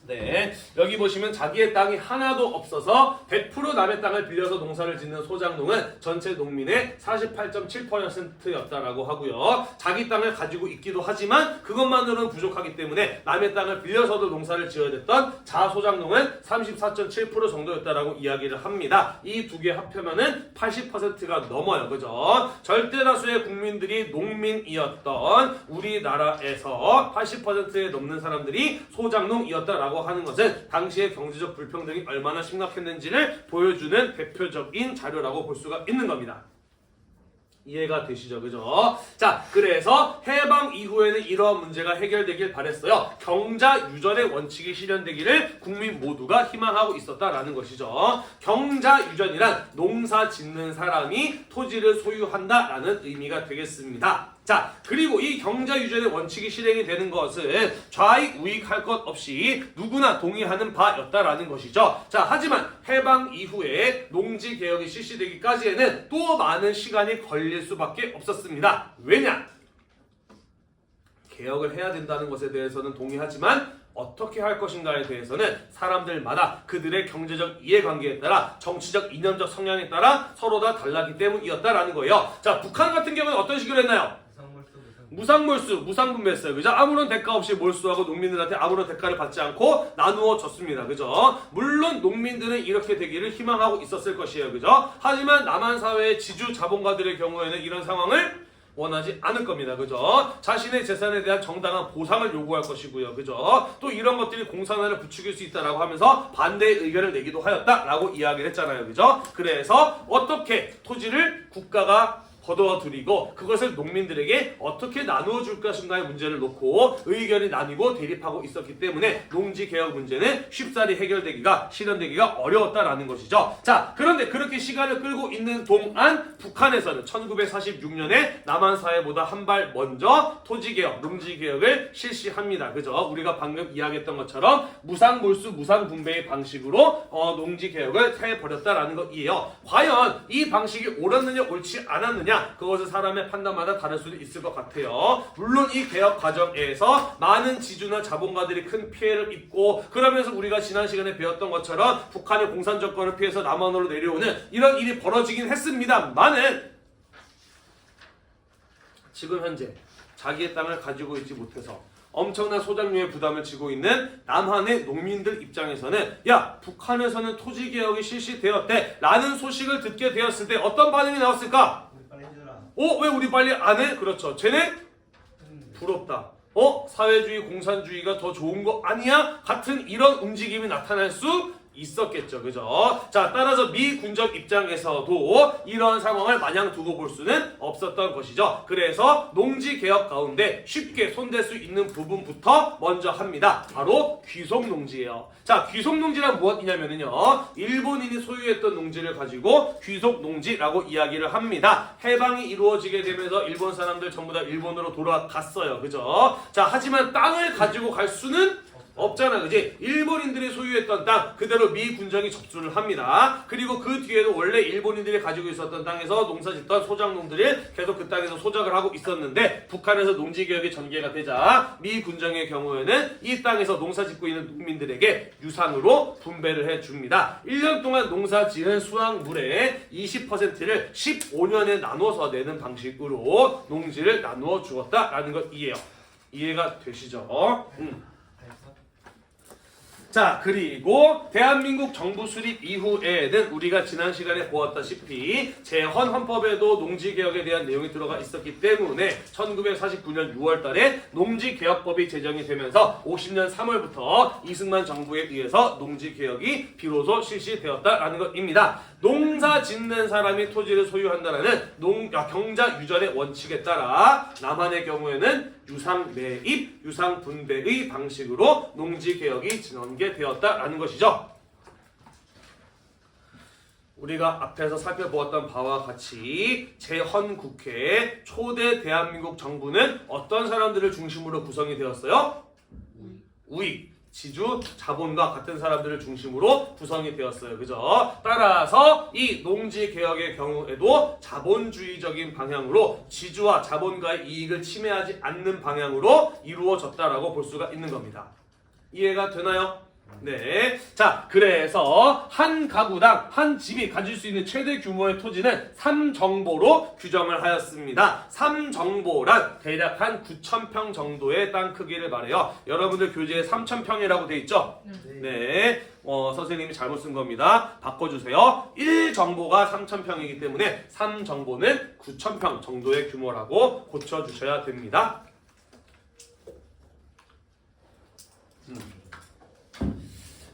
네, 여기 보시면 자기의 땅이 하나도 없어서 100% 남의 땅을 빌려서 농사를 짓는 소작농은 전체 농민의 48.7%였다라고 하고요. 자기 땅을 가지고 있기도 하지만 그것만으로는 부족하기 때문에 남의 땅을 빌려서도 농사를 지어야 됐던 자소작농은 34.7% 정도였다라고 이야기를 합니다. 이 두 개 합하면은 80%가 넘어요. 그죠? 절대 다수의 국민들이 농민이었던 우리나라에서 80%에 넘는 사람들이 소작농이었다라고 하는 것은 당시의 경제적 불평등이 얼마나 심각했는지를 보여주는 대표적인 자료라고 볼 수가 있는 겁니다. 이해가 되시죠? 그죠? 자, 그래서 해방 이후에는 이러한 문제가 해결되길 바랬어요. 경자 유전의 원칙이 실현되기를 국민 모두가 희망하고 있었다라는 것이죠. 경자 유전이란 농사 짓는 사람이 토지를 소유한다라는 의미가 되겠습니다. 자, 그리고 이 경자 유전의 원칙이 실행이 되는 것은 좌익 우익할 것 없이 누구나 동의하는 바였다라는 것이죠. 자, 하지만 해방 이후에 농지 개혁이 실시되기까지에는 또 많은 시간이 걸릴 수밖에 없었습니다. 왜냐? 개혁을 해야 된다는 것에 대해서는 동의하지만 어떻게 할 것인가에 대해서는 사람들마다 그들의 경제적 이해관계에 따라 정치적 이념적 성향에 따라 서로 다 달랐기 때문이었다라는 거예요. 자, 북한 같은 경우는 어떤 식으로 했나요? 무상몰수, 무상분배했어요. 그죠? 아무런 대가 없이 몰수하고 농민들한테 아무런 대가를 받지 않고 나누어 줬습니다. 그죠? 물론 농민들은 이렇게 되기를 희망하고 있었을 것이에요. 그죠? 하지만 남한 사회의 지주 자본가들의 경우에는 이런 상황을 원하지 않을 겁니다. 그죠? 자신의 재산에 대한 정당한 보상을 요구할 것이고요. 그죠? 또 이런 것들이 공산화를 부추길 수 있다라고 하면서 반대의 의견을 내기도 하였다라고 이야기를 했잖아요. 그죠? 그래서 어떻게 토지를 국가가 거둬들이고 그것을 농민들에게 어떻게 나누어 줄 것인가의 문제를 놓고 의견이 나뉘고 대립하고 있었기 때문에 농지개혁 문제는 쉽사리 해결되기가 실현되기가 어려웠다라는 것이죠. 자, 그런데 그렇게 시간을 끌고 있는 동안 북한에서는 1946년에 남한 사회보다 한 발 먼저 토지개혁, 농지개혁을 실시합니다. 그죠? 우리가 방금 이야기했던 것처럼 무상몰수, 무상분배의 방식으로 농지개혁을 해버렸다라는 것이에요. 과연 이 방식이 옳았느냐 옳지 않았느냐 그것은 사람의 판단마다 다를 수도 있을 것 같아요. 물론 이 개혁 과정에서 많은 지주나 자본가들이 큰 피해를 입고 그러면서 우리가 지난 시간에 배웠던 것처럼 북한의 공산 정권을 피해서 남한으로 내려오는 이런 일이 벌어지긴 했습니다만은 지금 현재 자기의 땅을 가지고 있지 못해서 엄청난 소작료의 부담을 지고 있는 남한의 농민들 입장에서는 야, 북한에서는 토지개혁이 실시되었대 라는 소식을 듣게 되었을 때 어떤 반응이 나왔을까? 왜 우리 빨리 안 해? 그렇죠. 쟤네 부럽다. 사회주의 공산주의가 더 좋은 거 아니야? 같은 이런 움직임이 나타날 수 있었겠죠. 그죠? 자, 따라서 미 군정 입장에서도 이런 상황을 마냥 두고 볼 수는 없었던 것이죠. 그래서 농지 개혁 가운데 쉽게 손댈 수 있는 부분부터 먼저 합니다. 바로 귀속 농지예요. 자, 귀속 농지란 무엇이냐면요. 일본인이 소유했던 농지를 가지고 귀속 농지라고 이야기를 합니다. 해방이 이루어지게 되면서 일본 사람들 전부 다 일본으로 돌아갔어요. 그죠? 자, 하지만 땅을 가지고 갈 수는 없잖아, 그지? 일본인들이 소유했던 땅 그대로 미 군정이 접수를 합니다. 그리고 그 뒤에도 원래 일본인들이 가지고 있었던 땅에서 농사짓던 소작농들이 계속 그 땅에서 소작을 하고 있었는데 북한에서 농지개혁이 전개가 되자 미 군정의 경우에는 이 땅에서 농사짓고 있는 농민들에게 유상으로 분배를 해줍니다. 1년 동안 농사지은 수확물의 20%를 15년에 나눠서 내는 방식으로 농지를 나누어 주었다라는 것 이해가 되시죠? 자, 그리고 대한민국 정부 수립 이후에는 우리가 지난 시간에 보았다시피 제헌 헌법에도 농지개혁에 대한 내용이 들어가 있었기 때문에 1949년 6월 달에 농지개혁법이 제정이 되면서 50년 3월부터 이승만 정부에 의해서 농지개혁이 비로소 실시되었다라는 것입니다. 농사 짓는 사람이 토지를 소유한다는 경자 유전의 원칙에 따라 남한의 경우에는 유상 매입, 유상 분배의 방식으로 농지개혁이 전개되었다라는 것이죠. 우리가 앞에서 살펴보았던 바와 같이 제헌국회 초대 대한민국 정부는 어떤 사람들을 중심으로 구성이 되었어요? 우익, 지주, 자본과 같은 사람들을 중심으로 구성이 되었어요. 그죠? 따라서 이 농지개혁의 경우에도 자본주의적인 방향으로 지주와 자본가의 이익을 침해하지 않는 방향으로 이루어졌다라고 볼 수가 있는 겁니다. 이해가 되나요? 네. 자, 그래서 한 가구당 한 집이 가질 수 있는 최대 규모의 토지는 3정보로 규정을 하였습니다. 3정보란 대략 한 9,000평 정도의 땅 크기를 말해요. 여러분들 교재에 3,000평이라고 돼 있죠? 네. 선생님이 잘못 쓴 겁니다. 바꿔주세요. 1정보가 3,000평이기 때문에 3정보는 9,000평 정도의 규모라고 고쳐주셔야 됩니다.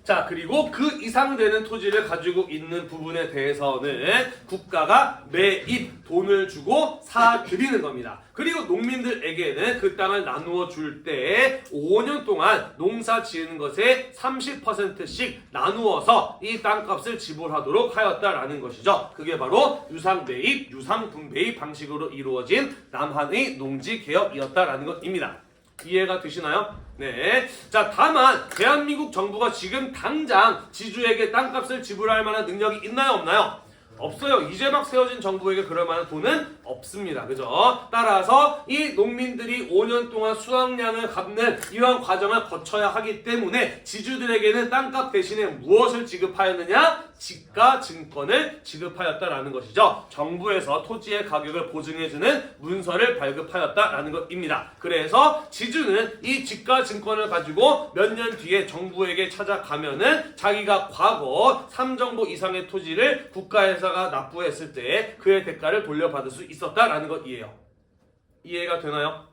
자, 그리고 그 이상 되는 토지를 가지고 있는 부분에 대해서는 국가가 매입 돈을 주고 사들이는 겁니다. 그리고 농민들에게는 그 땅을 나누어 줄 때 5년 동안 농사 지은 것의 30%씩 나누어서 이 땅값을 지불하도록 하였다라는 것이죠. 그게 바로 유상 매입, 유상 분배의 방식으로 이루어진 남한의 농지개혁이었다라는 것입니다. 이해가 되시나요? 네. 자, 다만 대한민국 정부가 지금 당장 지주에게 땅값을 지불할 만한 능력이 있나요, 없나요? 없어요. 이제 막 세워진 정부에게 그럴 만한 돈은 없습니다. 그죠? 따라서 이 농민들이 5년 동안 수확량을 갚는 이런 과정을 거쳐야 하기 때문에 지주들에게는 땅값 대신에 무엇을 지급하였느냐? 지가 증권을 지급하였다라는 것이죠. 정부에서 토지의 가격을 보증해주는 문서를 발급하였다라는 것입니다. 그래서 지주는 이 지가 증권을 가지고 몇 년 뒤에 정부에게 찾아가면은 자기가 과거 3정보 이상의 토지를 국가회사가 납부했을 때 그의 대가를 돌려받을 수 있었다라는 것이에요. 이해가 되나요?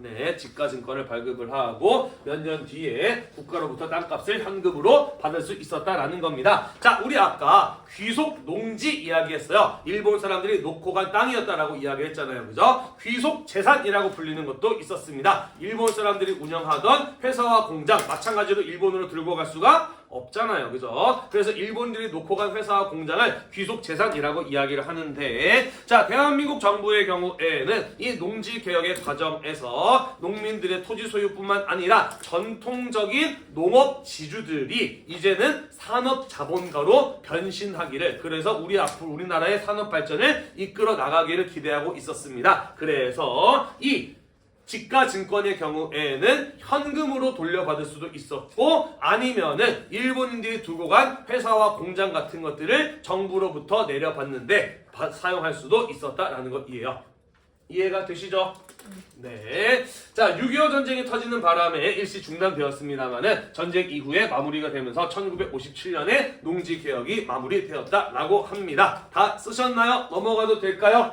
네, 지가증권을 발급을 하고 몇 년 뒤에 국가로부터 땅값을 현금으로 받을 수 있었다라는 겁니다. 자, 우리 아까 귀속 농지 이야기했어요. 일본 사람들이 놓고 간 땅이었다라고 이야기했잖아요. 그죠? 귀속 재산이라고 불리는 것도 있었습니다. 일본 사람들이 운영하던 회사와 공장, 마찬가지로 일본으로 들고 갈 수가 없잖아요. 그죠? 그래서 일본들이 놓고 간 회사와 공장을 귀속 재산이라고 이야기를 하는데, 자, 대한민국 정부의 경우에는 이 농지 개혁의 과정에서 농민들의 토지 소유뿐만 아니라 전통적인 농업 지주들이 이제는 산업 자본가로 변신하기를, 그래서 우리나라의 산업 발전을 이끌어 나가기를 기대하고 있었습니다. 그래서 이 지가증권의 경우에는 현금으로 돌려받을 수도 있었고, 아니면은 일본인들이 두고 간 회사와 공장 같은 것들을 정부로부터 내려받는데 사용할 수도 있었다라는 것이에요. 이해가 되시죠? 네. 자, 6.25 전쟁이 터지는 바람에 일시 중단되었습니다만은 전쟁 이후에 마무리가 되면서 1957년에 농지개혁이 마무리되었다라고 합니다. 다 쓰셨나요? 넘어가도 될까요?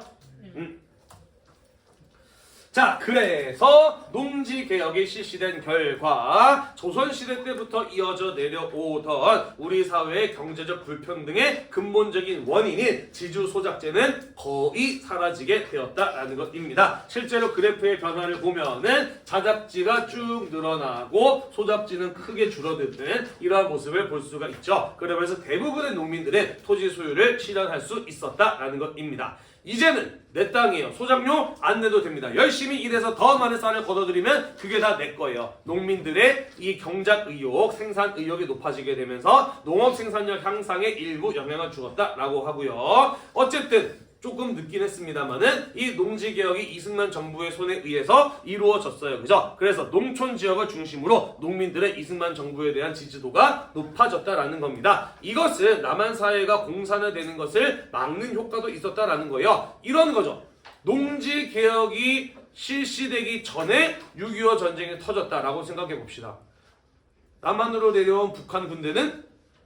자, 그래서 농지개혁이 실시된 결과 조선시대 때부터 이어져 내려오던 우리 사회의 경제적 불평등의 근본적인 원인인 지주소작제는 거의 사라지게 되었다라는 것입니다. 실제로 그래프의 변화를 보면은 자작지가 쭉 늘어나고 소작지는 크게 줄어드는 이러한 모습을 볼 수가 있죠. 그러면서 대부분의 농민들은 토지 소유를 실현할 수 있었다라는 것입니다. 이제는 내 땅이에요. 소작료 안 내도 됩니다. 열심히 일해서 더 많은 쌀을 걷어들이면 그게 다 내 거예요. 농민들의 이 경작 의욕, 생산 의욕이 높아지게 되면서 농업 생산력 향상에 일부 영향을 주었다라고 하고요. 어쨌든 조금 늦긴 했습니다만은 이 농지개혁이 이승만 정부의 손에 의해서 이루어졌어요. 그죠? 그래서 농촌 지역을 중심으로 농민들의 이승만 정부에 대한 지지도가 높아졌다라는 겁니다. 이것은 남한 사회가 공산화되는 것을 막는 효과도 있었다라는 거예요. 이런 거죠. 농지개혁이 실시되기 전에 6.25 전쟁이 터졌다라고 생각해 봅시다. 남한으로 내려온 북한 군대는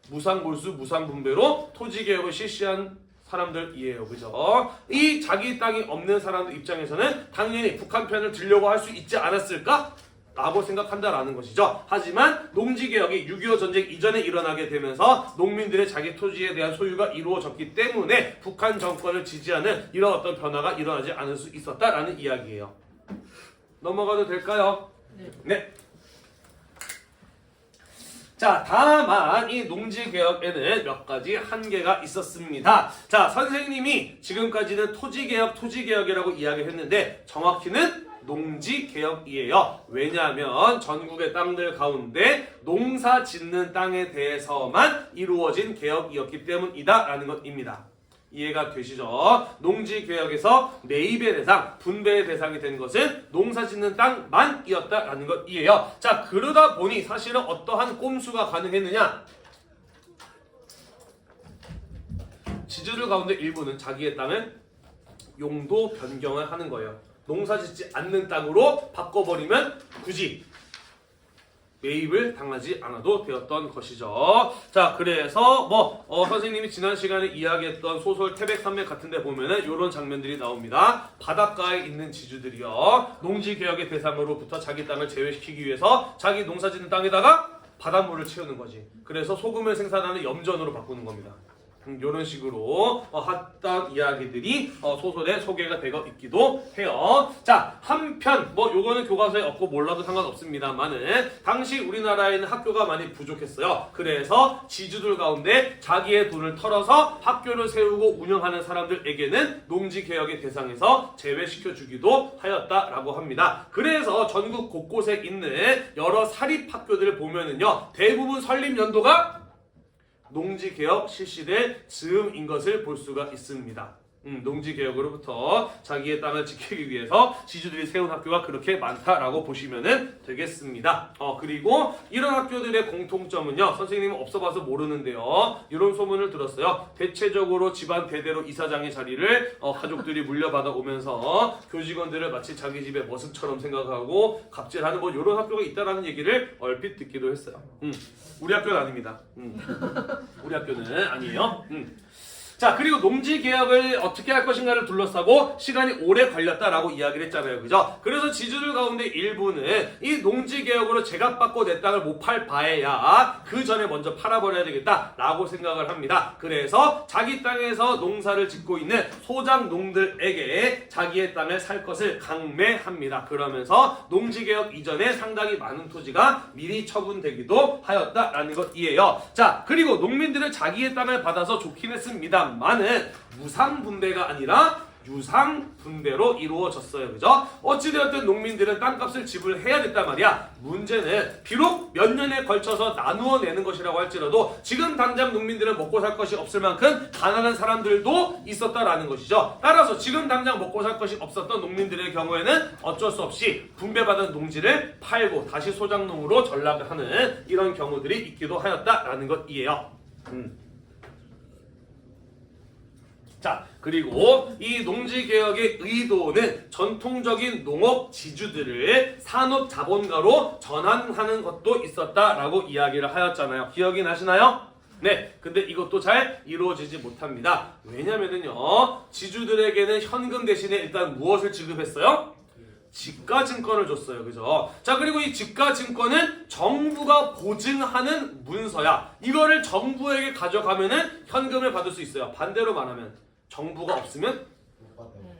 무상골수, 무상분배로 토지개혁을 실시한 사람들이에요. 그죠? 이 자기 땅이 없는 사람들 입장에서는 당연히 북한 편을 들려고 할 수 있지 않았을까? 라고 생각한다라는 것이죠. 하지만 농지개혁이 6.25 전쟁 이전에 일어나게 되면서 농민들의 자기 토지에 대한 소유가 이루어졌기 때문에 북한 정권을 지지하는 이런 어떤 변화가 일어나지 않을 수 있었다라는 이야기예요. 넘어가도 될까요? 네. 자, 다만 이 농지개혁에는 몇 가지 한계가 있었습니다. 자, 선생님이 지금까지는 토지개혁이라고 이야기했는데 정확히는 농지개혁이에요. 왜냐하면 전국의 땅들 가운데 농사 짓는 땅에 대해서만 이루어진 개혁이었기 때문이다 라는 것입니다. 이해가 되시죠? 농지개혁에서 매입의 대상, 분배의 대상이 된 것은 농사짓는 땅만이었다라는 것이에요. 자, 그러다 보니 사실은 어떠한 꼼수가 가능했느냐? 지주들 가운데 일부는 자기의 땅을 용도 변경을 하는 거예요. 농사짓지 않는 땅으로 바꿔버리면 굳이 매입을 당하지 않아도 되었던 것이죠. 자, 그래서 선생님이 지난 시간에 이야기했던 소설 태백산맥 같은 데 보면은 이런 장면들이 나옵니다. 바닷가에 있는 지주들이요, 농지개혁의 대상으로부터 자기 땅을 제외시키기 위해서 자기 농사짓는 땅에다가 바닷물을 채우는 거지. 그래서 소금을 생산하는 염전으로 바꾸는 겁니다. 이런 식으로 했던 이야기들이 소설에 소개가 되어 있기도 해요. 자, 한편 요거는 교과서에 없고 몰라도 상관없습니다만은 당시 우리나라에는 학교가 많이 부족했어요. 그래서 지주들 가운데 자기의 돈을 털어서 학교를 세우고 운영하는 사람들에게는 농지개혁의 대상에서 제외시켜주기도 하였다라고 합니다. 그래서 전국 곳곳에 있는 여러 사립학교들을 보면은요, 대부분 설립연도가 농지개혁 실시될 즈음인 것을 볼 수가 있습니다. 농지개혁으로부터 자기의 땅을 지키기 위해서 지주들이 세운 학교가 그렇게 많다라고 보시면 되겠습니다. 그리고 이런 학교들의 공통점은요, 선생님은 없어봐서 모르는데요, 이런 소문을 들었어요. 대체적으로 집안 대대로 이사장의 자리를 가족들이 물려받아 오면서 교직원들을 마치 자기 집의 머슴처럼 생각하고 갑질하는 이런 학교가 있다라는 얘기를 얼핏 듣기도 했어요. 우리 학교는 아닙니다. 우리 학교는 아니에요. 자, 그리고 농지개혁을 어떻게 할 것인가를 둘러싸고 시간이 오래 걸렸다라고 이야기를 했잖아요. 그죠? 그래서 지주들 가운데 일부는 이 농지개혁으로 제값받고 내 땅을 못 팔 바에야 그 전에 먼저 팔아버려야 되겠다라고 생각을 합니다. 그래서 자기 땅에서 농사를 짓고 있는 소작농들에게 자기의 땅을 살 것을 강매합니다. 그러면서 농지개혁 이전에 상당히 많은 토지가 미리 처분되기도 하였다라는 것이에요. 자, 그리고 농민들은 자기의 땅을 받아서 좋긴 했습니다. 많은 무상분배가 아니라 유상분배로 이루어졌어요. 그죠? 어찌되었든 농민들은 땅값을 지불해야 됐단 말이야. 문제는 비록 몇 년에 걸쳐서 나누어 내는 것이라고 할지라도 지금 당장 농민들은 먹고 살 것이 없을 만큼 가난한 사람들도 있었다라는 것이죠. 따라서 지금 당장 먹고 살 것이 없었던 농민들의 경우에는 어쩔 수 없이 분배받은 농지를 팔고 다시 소작농으로 전락을 하는 이런 경우들이 있기도 하였다라는 것이에요. 자, 그리고 이 농지개혁의 의도는 전통적인 농업 지주들을 산업자본가로 전환하는 것도 있었다라고 이야기를 하였잖아요. 기억이 나시나요? 네, 근데 이것도 잘 이루어지지 못합니다. 왜냐면은요, 지주들에게는 현금 대신에 일단 무엇을 지급했어요? 지가증권을 줬어요. 그죠? 자, 그리고 이 지가증권은 정부가 보증하는 문서야. 이거를 정부에게 가져가면은 현금을 받을 수 있어요. 반대로 말하면 정부가 없으면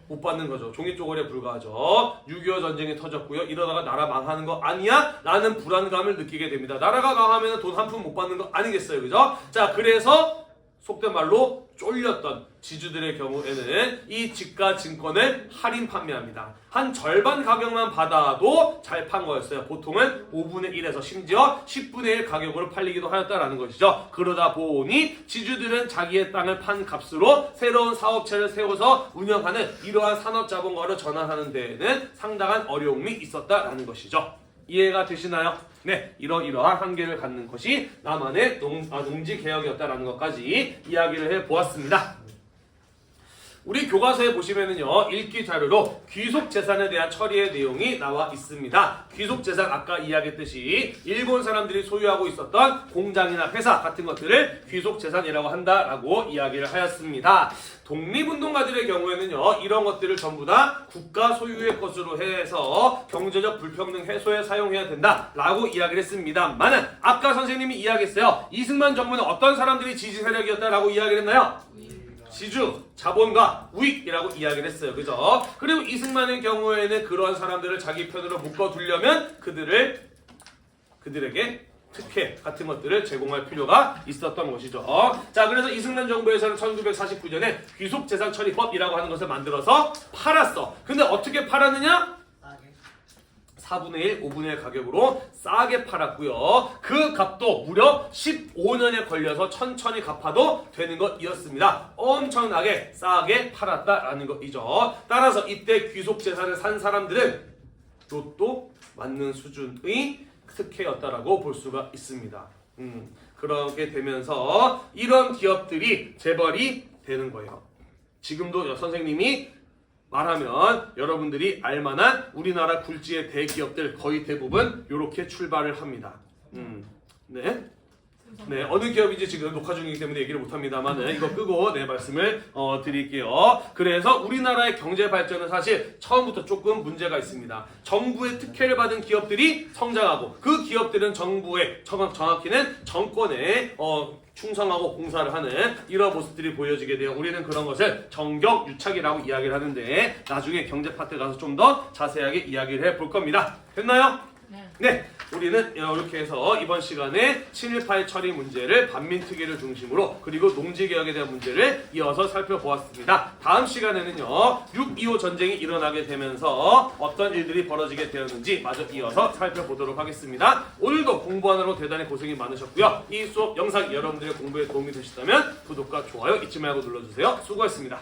못 받는 거죠. 종이쪼거리에 불과하죠. 6.25 전쟁이 터졌고요. 이러다가 나라 망하는 거 아니야? 라는 불안감을 느끼게 됩니다. 나라가 망하면 돈 한 푼 못 받는 거 아니겠어요. 그죠? 자, 그래서 속된 말로 쫄렸던 지주들의 경우에는 이 지가증권을 할인 판매합니다. 한 절반 가격만 받아도 잘 판 거였어요. 보통은 5분의 1에서 심지어 10분의 1 가격으로 팔리기도 하였다라는 것이죠. 그러다 보니 지주들은 자기의 땅을 판 값으로 새로운 사업체를 세워서 운영하는 이러한 산업자본가로 전환하는 데에는 상당한 어려움이 있었다라는 것이죠. 이해가 되시나요? 네, 이러한 한계를 갖는 것이 남한의 농지개혁이었다라는 것까지 이야기를 해보았습니다. 우리 교과서에 보시면은요, 읽기 자료로 귀속재산에 대한 처리의 내용이 나와 있습니다. 귀속재산 아까 이야기했듯이 일본 사람들이 소유하고 있었던 공장이나 회사 같은 것들을 귀속재산이라고 한다라고 이야기를 하였습니다. 독립운동가들의 경우에는요, 이런 것들을 전부 다 국가 소유의 것으로 해서 경제적 불평등 해소에 사용해야 된다라고 이야기를 했습니다만은 아까 선생님이 이야기했어요. 이승만 정부는 어떤 사람들이 지지 세력이었다라고 이야기를 했나요? 지주, 자본가, 우익이라고 이야기를 했어요. 그죠? 그리고 이승만의 경우에는 그러한 사람들을 자기 편으로 묶어두려면 그들에게 특혜 같은 것들을 제공할 필요가 있었던 것이죠. 자, 그래서 이승만 정부에서는 1949년에 귀속재산처리법이라고 하는 것을 만들어서 팔았어. 근데 어떻게 팔았느냐? 4분의 1, 5분의 1 가격으로 싸게 팔았고요. 그 값도 무려 15년에 걸려서 천천히 갚아도 되는 것이었습니다. 엄청나게 싸게 팔았다라는 것이죠. 따라서 이때 귀속재산을 산 사람들은 로또 맞는 수준의 특혜였다라고 볼 수가 있습니다. 그렇게 되면서 이런 기업들이 재벌이 되는 거예요. 지금도 선생님이 말하면 여러분들이 알만한 우리나라 굴지의 대기업들 거의 대부분 이렇게 출발을 합니다. 네, 어느 기업인지 지금 녹화 중이기 때문에 얘기를 못합니다만 이거 끄고 내 말씀을 드릴게요. 그래서 우리나라의 경제 발전은 사실 처음부터 조금 문제가 있습니다. 정부의 특혜를 받은 기업들이 성장하고 그 기업들은 정부의 정확히는 정권에 충성하고 공사를 하는 이런 모습들이 보여지게 돼요. 우리는 그런 것을 정경유착이라고 이야기를 하는데 나중에 경제 파트 가서 좀 더 자세하게 이야기를 해볼 겁니다. 됐나요? 네, 우리는 이렇게 해서 이번 시간에 친일파의 처리 문제를 반민특위를 중심으로 그리고 농지개혁에 대한 문제를 이어서 살펴보았습니다. 다음 시간에는요, 6.25 전쟁이 일어나게 되면서 어떤 일들이 벌어지게 되었는지 마저 이어서 살펴보도록 하겠습니다. 오늘도 공부하느라고 대단히 고생이 많으셨고요. 이 수업 영상이 여러분들의 공부에 도움이 되셨다면 구독과 좋아요 잊지 말고 눌러주세요. 수고하셨습니다.